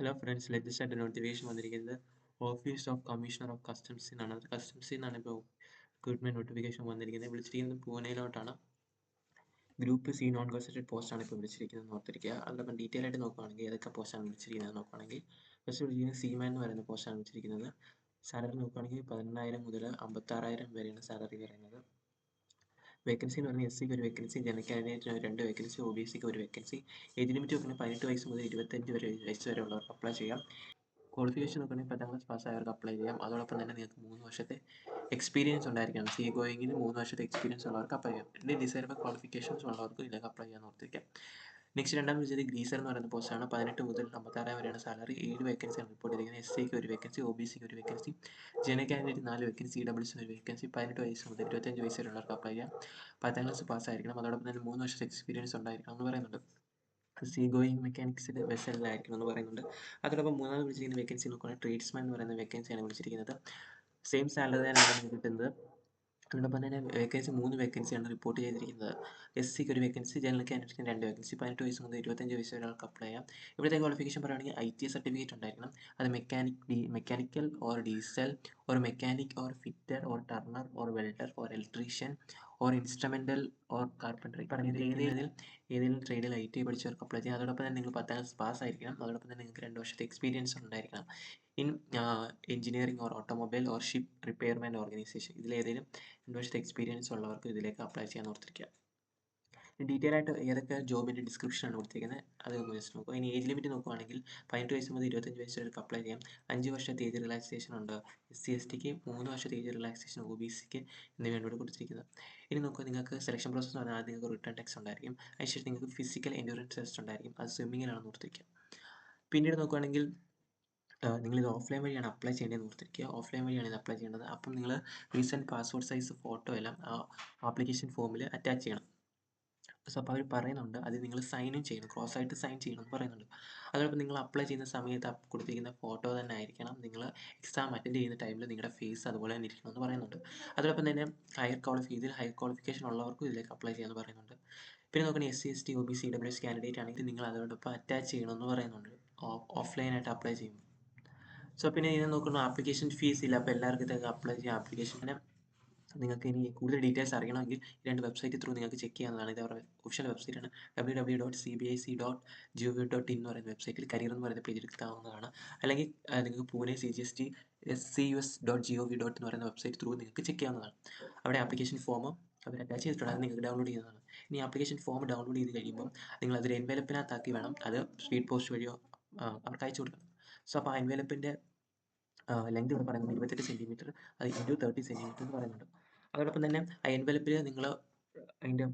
Hello friends, latest ആയിട്ട് notification വന്നിരിക്കുന്നത് office of commissioner of കസ്റ്റംസിൽ നിന്നാണ്. അത് കസ്റ്റംസിൽ നിന്നാണ് ഇപ്പോൾ റിക്രൂട്ട്മെന്റ് നോട്ടിഫിക്കേഷൻ വന്നിരിക്കുന്നത്. വിളിച്ചിരിക്കുന്നത് പൂനെയിലോട്ടാണ്. ഗ്രൂപ്പ് സി നോൺ ഗസറ്റഡ് പോസ്റ്റാണ് ഇപ്പോൾ വിളിച്ചിരിക്കുന്നത് ഓർത്തിരിക്കുക. അതിലപ്പം ഡീറ്റെയിൽ ആയിട്ട് നോക്കുകയാണെങ്കിൽ ഏതൊക്കെ പോസ്റ്റാണ് വിളിച്ചിരിക്കുന്നത് നോക്കുകയാണെങ്കിൽ ഫസ്റ്റ് വിളിച്ചിരിക്കുന്നത് സീമാൻ എന്ന് പറയുന്ന പോസ്റ്റാണ് വിളിച്ചിരിക്കുന്നത്. സാലറി നോക്കുകയാണെങ്കിൽ 18,000 മുതൽ 56,000 വരെയാണ് സാലറി പറയുന്നത്. വേക്കൻസി എന്ന് പറഞ്ഞാൽ SC ക്ക് ഒരു വേക്കൻസി, ജനറൽ കാൻഡിഡേറ്റിന് 2 വേക്കൻസി, OBC ക്ക് 1 വേക്കൻസി. ഏജ് ലിമിറ്റ് നോക്കുകയാണെങ്കിൽ 18 വയസ്സ് മുതൽ 25 വയസ്സ് വരെ ഉള്ളവർക്ക് അപ്ലൈ ചെയ്യാം. ക്വാളിഫിക്കേഷൻ നോക്കുകയാണെങ്കിൽ 10ാം ക്ലാസ് പാസ്സായവർക്ക് അപ്ലൈ ചെയ്യാം. അതോടൊപ്പം തന്നെ നിങ്ങൾക്ക് 3 വർഷത്തെ എക്സ്പീരിയൻസ് ഉണ്ടായിരിക്കണം. സി ഗോയിങ്ങിന് 3 വർഷത്തെ എക്സ്പീരിയൻസ് ഉള്ളവർക്ക് അപ്ലൈ ചെയ്യാം. പിന്നെ ഡിസൈറബിൾ ക്വാളിഫിക്കേഷൻസ് ഉള്ളവർക്ക് ഇതിലേക്ക് അപ്ലൈ ചെയ്യാൻ ഓർത്തിരിക്കാം. നെക്സ്റ്റ് രണ്ടാമത് വെച്ചത് ഗ്രീസർ എന്ന് പറയുന്ന പോസ്റ്റാണ്. 18 മുതൽ 56 വരെയാണ് സാലറി. 7 വേക്കൻസിയാണ് റിപ്പോർട്ട് ചെയ്തിരിക്കുന്നത്. SC ക്ക് 1 വേക്കൻസി, OBC ക്ക് 1 vacancy, general candidate 4 vacancy, EWS 1 vacancy. 18 വയസ്സ് മുതൽ 25 വയസ്സ് വരെയുള്ളവർക്ക് അപ്ലൈ ചെയ്യാം. 10ാം ക്ലാസ് പാസ്സായിരിക്കണം. അതോടൊപ്പം തന്നെ 3 വർഷത്തെ എക്സ്പീരിയൻസ് ഉണ്ടായിരിക്കണം എന്ന് പറയുന്നുണ്ട്. സീ ഗോയിങ് മെക്കാനിക്സിൽ വെസലിലായിരിക്കണം എന്ന് പറയുന്നുണ്ട്. അതോടൊപ്പം മൂന്നാമത് വിളിച്ചിരിക്കുന്ന വേക്കൻസി നോക്കുകയാണെങ്കിൽ ട്രേഡ്സ്മാൻ എന്ന് പറയുന്ന വേക്കൻസിയാണ് വിളിച്ചിരിക്കുന്നത്. സെയിം സാലറി തന്നെയാണ് നിങ്ങൾക്ക് കിട്ടുന്നത്. അതോടൊപ്പം തന്നെ വേക്കൻസി 3 വേക്കൻസിയാണ് റിപ്പോർട്ട് ചെയ്തിരിക്കുന്നത്. SC ക്ക് 1 വേക്കൻസി, ജനറൽ കാൻഡിഡേറ്റിന് 2 വേക്കൻസി. 18 വയസ്സ് മുതൽ 25 വയസ്സ് വരെ ആൾക്ക് അപ്ലൈ ചെയ്യാം. ഇവിടുത്തെ ക്വാളിഫിക്കേഷൻ പറയുകയാണെങ്കിൽ ITI സർട്ടിഫിക്കറ്റ് ഉണ്ടായിരിക്കണം. അത് mechanical or diesel or mechanic or fitter or Turner or welder or electrician or instrumental or carpentry ഏതെങ്കിലും ട്രേഡിൽ ITI പഠിച്ചവർക്ക് അപ്ലൈ ചെയ്യാം. അതോടൊപ്പം തന്നെ നിങ്ങൾ 10ാം ക്ലാസ് പാസ് ആയിരിക്കണം. അതോടൊപ്പം തന്നെ നിങ്ങൾക്ക് 2 വർഷത്തെ എക്സ്പീരിയൻസ് ഉണ്ടായിരിക്കണം in engineering or automobile or ship repairment organization. ഇതിലേതെങ്കിലും 2 വർഷത്തെ എക്സ്പീരിയൻസ് ഉള്ളവർക്ക് ഇതിലേക്ക് അപ്ലൈ ചെയ്യാൻ ഓർത്തിരിക്കുക. ഡീറ്റെയിൽ ആയിട്ട് ഏതൊക്കെ ജോബിൻ്റെ ഡിസ്ക്രിപ്ഷനാണ് കൊടുത്തിരിക്കുന്നത് അത് ജസ്റ്റ് നോക്കുക. ഇനി ഏജ് ലിമിറ്റ് നോക്കുകയാണെങ്കിൽ 18 വയസ്സ് മുതൽ 25 വയസ്സ് വരെ അപ്ലൈ ചെയ്യാം. 5 വർഷത്തെ ഏജ് റിലാക്സേഷൻ ഉണ്ട്. SC STക്ക് 3 വർഷത്തെ ഏജ് റിലാക്സേഷൻ, OBCക്ക് എന്നിവയാണ് ഇവിടെ കൊടുത്തിരിക്കുന്നത്. ഇനി നോക്കുക, നിങ്ങൾക്ക് സെലക്ഷൻ പ്രോസസ്സ് എന്ന് പറഞ്ഞാൽ ആദ്യം നിങ്ങൾക്ക് റിട്ടേൺ ടെസ്റ്റ് ഉണ്ടായിരിക്കും. അതിനുശേഷം നിങ്ങൾക്ക് ഫിസിക്കൽ എൻഡ്യൂറൻസ് ടെസ്റ്റ് ഉണ്ടായിരിക്കും. അത് സ്വിമ്മിങ്ങിലാണെന്ന് ഓർത്തിരിക്കുക. പിന്നീട് നോക്കുകയാണെങ്കിൽ നിങ്ങളിത് ഓഫ്ലൈൻ വഴിയാണ് അപ്ലൈ ചെയ്യേണ്ടതെന്ന് ഓർത്തിരിക്കുക. ഓഫ്ലൈൻ വഴിയാണ് ഇത് അപ്ലൈ ചെയ്യേണ്ടത്. അപ്പം നിങ്ങൾ റീസെൻറ്റ് പാസ്പോർട്ട് സൈസ് ഫോട്ടോ എല്ലാം ആ ആപ്ലിക്കേഷൻ ഫോമിൽ അറ്റാച്ച് ചെയ്യണം. സോ അപ്പോൾ അവർ പറയുന്നുണ്ട് അത് നിങ്ങൾ സൈനും ചെയ്യണം, ക്രോസ് ആയിട്ട് സൈൻ ചെയ്യണം എന്ന് പറയുന്നുണ്ട്. അതോടൊപ്പം നിങ്ങൾ അപ്ലൈ ചെയ്യുന്ന സമയത്ത് കൊടുത്തിരിക്കുന്ന ഫോട്ടോ തന്നെ ആയിരിക്കണം നിങ്ങൾ എക്സാം അറ്റൻഡ് ചെയ്യുന്ന ടൈമിൽ നിങ്ങളുടെ ഫേസ് അതുപോലെ തന്നെ ഇരിക്കണം എന്ന് പറയുന്നുണ്ട്. അതോടൊപ്പം തന്നെ ഹയർ ക്വാളിഫിക്കേഷൻ ഉള്ളവർക്കും ഇതിലേക്ക് അപ്ലൈ ചെയ്യാമെന്ന് പറയുന്നുണ്ട്. പിന്നെ നോക്കണേ SC ST OBC EWS candidate ആണെങ്കിൽ നിങ്ങൾ അതോടൊപ്പം അറ്റാച്ച് ചെയ്യണമെന്ന് പറയുന്നുണ്ട് ഓഫ്ലൈനായിട്ട് അപ്ലൈ ചെയ്യുമ്പോൾ. സോ പിന്നെ ഇതിനെ നോക്കുന്ന ആപ്ലിക്കേഷൻ ഫീസ് ഇല്ല. അപ്പോൾ എല്ലാവർക്കും ഇതൊക്കെ അപ്ലൈ ചെയ്യാം. ആപ്ലിക്കേഷന് നിങ്ങൾക്ക് ഇനി കൂടുതൽ ഡീറ്റെയിൽസ് അറിയണമെങ്കിൽ 2 വെബ്സൈറ്റ് ത്രൂ നിങ്ങൾക്ക് ചെക്ക് ചെയ്യാവുന്നതാണ്. ഇത് അവരുടെ ഒഫീഷ്യൽ വെബ്സൈറ്റാണ്. www.cbic.gov.in എന്ന് പറയുന്ന വെബ്സൈറ്റിൽ കരിയർ എന്ന് പറയുന്ന പേജിൽ എത്താവുന്നതാണ്. അല്ലെങ്കിൽ നിങ്ങൾക്ക് പൂനെ CGST SCUS.gov.in എന്ന് പറയുന്ന വെബ്സൈറ്റ് ത്രൂ നിങ്ങൾക്ക് ചെക്ക് ചെയ്യാവുന്നതാണ്. അവിടെ ആപ്ലിക്കേഷൻ ഫോം അവർ അറ്റാച്ച് ചെയ്തിട്ടുണ്ട്. അത് നിങ്ങൾക്ക് ഡൗൺലോഡ് ചെയ്യുന്നതാണ്. ഇനി ആപ്ലിക്കേഷൻ ഫോം ഡൗൺലോഡ് ചെയ്ത് കഴിയുമ്പോൾ നിങ്ങൾ അതൊരു എൻവലപ്പിനകത്താക്കി വേണം അത് സ്പീഡ് പോസ്റ്റ് വഴിയോ അവർക്ക് അയച്ചു കൊടുക്കണം. സോ അപ്പോൾ ആ എൻവലപ്പിൻ്റെ ലെങ്ത് ഇവിടെ പറയുന്നത് 28 സെൻറ്റിമീറ്റർ, അത് ഇൻറ്റു 30 സെൻറ്റിമീറ്റർ എന്ന് പറയുന്നുണ്ട്. അതോടൊപ്പം തന്നെ ആ എൻവലപ്പിൽ നിങ്ങൾ അതിൻ്റെ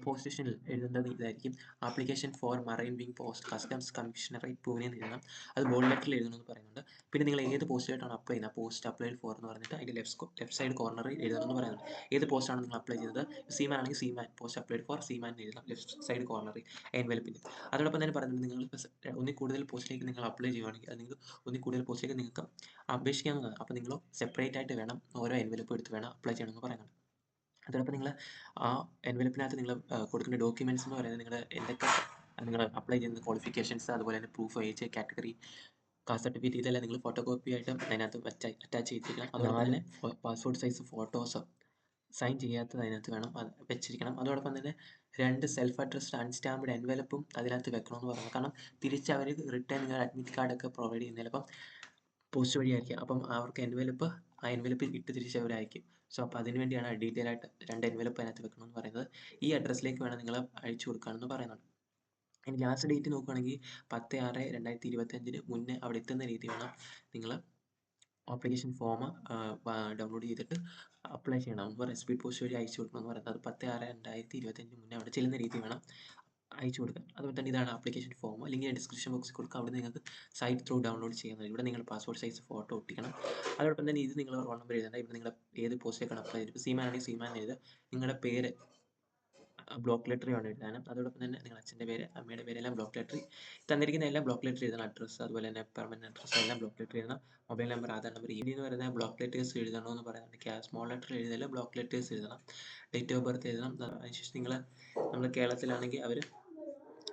പൊസിഷനിൽ എഴുതേണ്ടത് ഇതായിരിക്കും: application for marine wing post customs commissionerate Pune എന്ന് എഴുതണം. അത് ബോൾഡ് ലെറ്ററിൽ എഴുതണമെന്ന് പറയുന്നുണ്ട്. പിന്നെ നിങ്ങൾ ഏത് പോസ്റ്റിലായിട്ടാണ് അപ്ലൈ ചെയ്യുന്നത്, പോസ്റ്റ് അപ്ലൈഡ് ഫോർ എന്ന് പറഞ്ഞിട്ട് അതിൻ്റെ ലെഫ്റ്റ് സൈഡ് കോർണറിൽ എഴുതണമെന്ന് പറയുന്നുണ്ട്. ഏത് പോസ്റ്റാണ് നിങ്ങൾ അപ്ലൈ ചെയ്തത്, സീമാൻ ആണെങ്കിൽ Zeeman, post applied for Zeeman എന്ന് എഴുതണം ലെഫ്റ്റ് സൈഡ് കോർണറിൽ എൻവലപ്പിൽ. അതോടൊപ്പം തന്നെ പറയുന്നത് നിങ്ങൾ ഒന്നിൽ കൂടുതൽ പോസ്റ്റിലേക്ക് നിങ്ങൾ അപ്ലൈ ചെയ്യുവാണെങ്കിൽ അത് നിങ്ങൾക്ക് ഒന്നിൽ കൂടുതൽ പോസ്റ്റിലേക്ക് നിങ്ങൾക്ക് അപേക്ഷിക്കാവുന്നതാണ്. അപ്പോൾ നിങ്ങൾ സെപ്പറേറ്റ് ആയിട്ട് വേണം ഓരോ എൻവലപ്പ് എടുത്ത് വേണം അപ്ലൈ ചെയ്യണമെന്ന് പറയുന്നുണ്ട്. അതോടൊപ്പം നിങ്ങൾ ആ എൻവലപ്പിനകത്ത് നിങ്ങൾ കൊടുക്കേണ്ട ഡോക്യുമെൻറ്റ്സ് എന്ന് പറയുന്നത് എന്തൊക്കെ നിങ്ങൾ അപ്ലൈ ചെയ്യുന്ന ക്വാളിഫിക്കേഷൻസ്, അതുപോലെ തന്നെ proof of age, category, caste certificate, ഇതെല്ലാം നിങ്ങൾ ഫോട്ടോ കോപ്പി ആയിട്ട് അതിനകത്ത് അറ്റാച്ച് ചെയ്തിരിക്കണം. അതുപോലെ തന്നെ പാസ്പോർട്ട് സൈസ് ഫോട്ടോസ് സൈൻ ചെയ്യാത്തത് അതിനകത്ത് വേണം വെച്ചിരിക്കണം. അതോടൊപ്പം തന്നെ 2 സെൽഫ് അഡ്രസ്ഡ് അൺസ്റ്റാമ്പ്ഡ് എൻവലപ്പും അതിനകത്ത് വെക്കണമെന്ന് പറയുന്നത്. കാരണം തിരിച്ച് അവർ റിട്ടേൺ നിങ്ങളുടെ അഡ്മിറ്റ് കാർഡൊക്കെ പ്രൊവൈഡ് ചെയ്യുന്നില്ല. അപ്പം പോസ്റ്റ് വഴിയായിരിക്കും. അപ്പം അവർക്ക് ആ എൻവലപ്പ് ഇട്ട് തിരിച്ച് അവർ അയക്കും. സോ അപ്പോൾ അതിന് വേണ്ടിയാണ് ഡീറ്റെയിൽ ആയിട്ട് 2 എൻവലപ്പ് അതിനകത്ത് വെക്കണമെന്ന് പറയുന്നത്. ഈ അഡ്രസ്സിലേക്ക് വേണം നിങ്ങൾ അയച്ചു കൊടുക്കുകയാണെന്ന് പറയുന്നുണ്ട്. ഇനി ലാസ്റ്റ് ഡേറ്റ് നോക്കുകയാണെങ്കിൽ 10/6/2025 മുന്നേ അവിടെ എത്തുന്ന രീതി വേണം നിങ്ങൾ ആപ്ലിക്കേഷൻ ഫോം ഡൗൺലോഡ് ചെയ്തിട്ട് അപ്ലൈ ചെയ്യണം എന്ന് പറയാം. സ്പീഡ് പോസ്റ്റ് വഴി അയച്ചു കൊടുക്കണം എന്ന് പറയുന്നത്. അത് 10/6/2025 മുന്നേ അവിടെ ചെല്ലുന്ന രീതി വേണം അയച്ചു കൊടുക്കാൻ. അതുപോലെ തന്നെ ഇതാണ് ആപ്ലിക്കേഷൻ ഫോം. അല്ലെങ്കിൽ ഡിസ്ക്രിപ്ഷൻ ബോക്സിൽ കൊടുക്കുക. അവിടെ നിങ്ങൾക്ക് സൈറ്റ് ത്രൂ ഡൗൺലോഡ് ചെയ്യുന്നത്. ഇവിടെ നിങ്ങൾ പാസ്പോർട്ട് സൈസ് ഫോട്ടോ ഒട്ടിക്കണം. അതോടൊപ്പം തന്നെ ഇത് നിങ്ങൾ റോൾ നമ്പർ എഴുതേണ്ട. ഇവിടെ നിങ്ങൾ ഏത് പോസ്റ്റിലേക്കാണ് അപ്ലൈ ചെയ്തത്, ഇപ്പോൾ സീമാൻ ആണെങ്കിൽ സീമാൻ എഴുതുക. നിങ്ങളുടെ പേര് ബ്ലോക്ക് ലെറ്റർ വേണം എഴുതാനും. അതോടൊപ്പം തന്നെ നിങ്ങളുടെ അച്ഛൻ്റെ പേര്, അമ്മയുടെ പേര് എല്ലാം ബ്ലോക്ക് ലെറ്റർ തന്നിരിക്കുന്ന എല്ലാം ബ്ലോക്ക് ലെറ്റർ എഴുതണം. അഡ്രസ്സ്, അതുപോലെ തന്നെ പെർമനന്റ് അഡ്രസ്സ് എല്ലാം ബ്ലോക്ക് ലെറ്റർ എഴുതണം. Mobile number, Aadhaar number, email എന്ന് പറയുന്നത് ബ്ലോക്ക് ലെറ്റേഴ്സ് എഴുതണമെന്ന് പറയുന്നുണ്ട്. സ്മോൾ ലെറ്റർ എഴുതിയാലും ബ്ലോക്ക് ലെറ്റേഴ്സ് എഴുതണം. ഡേറ്റ് ഓഫ് ബർത്ത് എഴുതണം. അതിനുശേഷം നമ്മൾ കേരളത്തിലാണെങ്കിൽ അവർ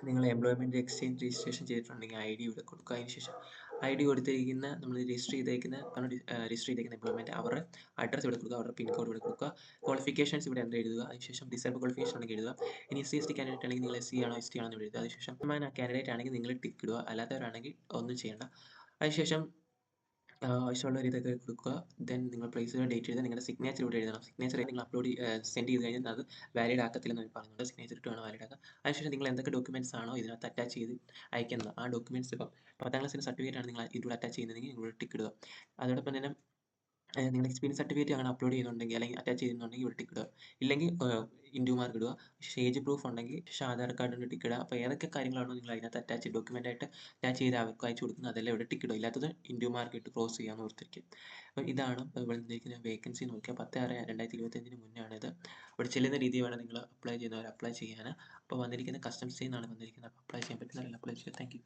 നിങ്ങൾ എംപ്ലോയ്മെൻറ്റ് എക്സ്ചേഞ്ച് രജിസ്ട്രേഷൻ ചെയ്തിട്ടുണ്ടെങ്കിൽ ID ഇവിടെ കൊടുക്കുക. അതിനുശേഷം ID കൊടുത്തിരിക്കുന്ന നമ്മൾ രജിസ്റ്റർ ചെയ്തേക്കുന്ന രജിസ്റ്റർ ചെയ്തേക്കുന്ന എംപ്ലോയ്മെൻറ്റ് അവരുടെ അഡ്രസ്സ് ഇവിടെ കൊടുക്കുക, അവരുടെ പിൻകോഡ് ഇവിടെ കൊടുക്കുക, ക്വാളിഫിക്കേഷൻസ് ഇവിടെ എന്താ എഴുതുക. അതിനുശേഷം ഡിസേബിൾ ക്വാളിഫിക്കേഷൻ ആണെങ്കിൽ എഴുതുക. ഇനി SC/ST കാൻഡിഡേറ്റ് ആണെങ്കിൽ നിങ്ങൾ SC ആണോ ST ആണോ എന്ന് എഴുതുക. അതിനുശേഷം കാൻഡിഡേറ്റ് ആണെങ്കിൽ നിങ്ങൾ ടിക്ക് ഇടുക, അല്ലാത്തവരാണെങ്കിൽ ഒന്നും ചെയ്യേണ്ട. അതിനുശേഷം ആവശ്യമുള്ള ഇതൊക്കെ കൊടുക്കുക. ദെൻ നിങ്ങൾ പ്ലേസ് ചെയ്ത ഡേറ്റ് എഴുതുക. നിങ്ങളുടെ സിഗ്നേച്ചർ ഇവിടെ എഴുതണം. സിഗ്നേച്ചർ നിങ്ങൾ സെൻഡ് ചെയ്ത് കഴിഞ്ഞാൽ അത് വാലിഡ് ആക്കത്തില്ലെന്ന് അവർ പറയുന്നുണ്ട്. സിഗ്നേച്ചർ ഇട്ട് വേണം വാലിഡ് ആക്കാൻ. അതിനുശേഷം നിങ്ങൾ എന്തൊക്കെ ഡോക്യുമെന്റ്സ് ആണോ ഇതിനകത്ത് അറ്റാച്ച് ചെയ്ത് അയക്കുന്നത്, ആ ഡോക്യുമെന്റ്സ് ഇപ്പം 10ാം ക്ലാസ്സിൻ്റെ സർട്ടിഫിക്കറ്റ് ആണ് നിങ്ങൾ ഇതിലൂടെ അറ്റാച്ച് ചെയ്യുന്നതെങ്കിൽ ഇവിടെ ടിക്ക് ഇടുക. അതോടൊപ്പം തന്നെ നിങ്ങളുടെ എക്സ്പീരിയൻസ് സർട്ടിഫിക്കറ്റ് അങ്ങനെ അപ്ലോഡ് ചെയ്യുന്നുണ്ടെങ്കിൽ അല്ലെങ്കിൽ അറ്റാച്ച് ചെയ്യുന്നുണ്ടെങ്കിൽ ഇവിടെ ടിക്ക് ഇടുക. ഇല്ലെങ്കിൽ ഇൻറ്റു മാർക്ക് ഇടുക. ഏജ് പ്രൂഫ് ഉണ്ടെങ്കിൽ ആധാർ കാർഡിൻ്റെ ടിക്ക് ഇടുക. അപ്പോൾ ഏതൊക്കെ കാര്യങ്ങളാണോ നിങ്ങൾ അതിനകത്ത് അറ്റാച്ച് ഡോക്യുമെൻ്റ് ആയിട്ട് അറ്റാച്ച് ചെയ്ത് അവർക്ക് അയച്ചു കൊടുക്കുന്നത് അതെല്ലാം ഇവിടെ ടിക്ക് ഇടുക. ഇല്ലാത്തത് ഇൻറ്റു മാർക്ക് ഇട്ട് ക്ലോസ് ചെയ്യാമെന്ന് ഓർത്തിരിക്കും. അപ്പം ഇതാണ് ഇപ്പോൾ ഇവിടെ നിന്നിരിക്കുന്ന വേക്കൻസി നോക്കിയാൽ 10/6/2025 മുന്നെയാണ് ഇത്. ഇവിടെ ചെല്ലുന്ന രീതി വേണം നിങ്ങൾ അപ്ലൈ ചെയ്യുന്നവർ അപ്ലൈ ചെയ്യാൻ. അപ്പോൾ വന്നിരിക്കുന്ന കസ്റ്റംസിൽ നിന്നാണ് വന്നിരിക്കുന്നത്. അപ്പോൾ അപ്ലൈ ചെയ്യാൻ പറ്റുന്നവരെല്ലാം അപ്ലൈ ചെയ്യുക. Thank you.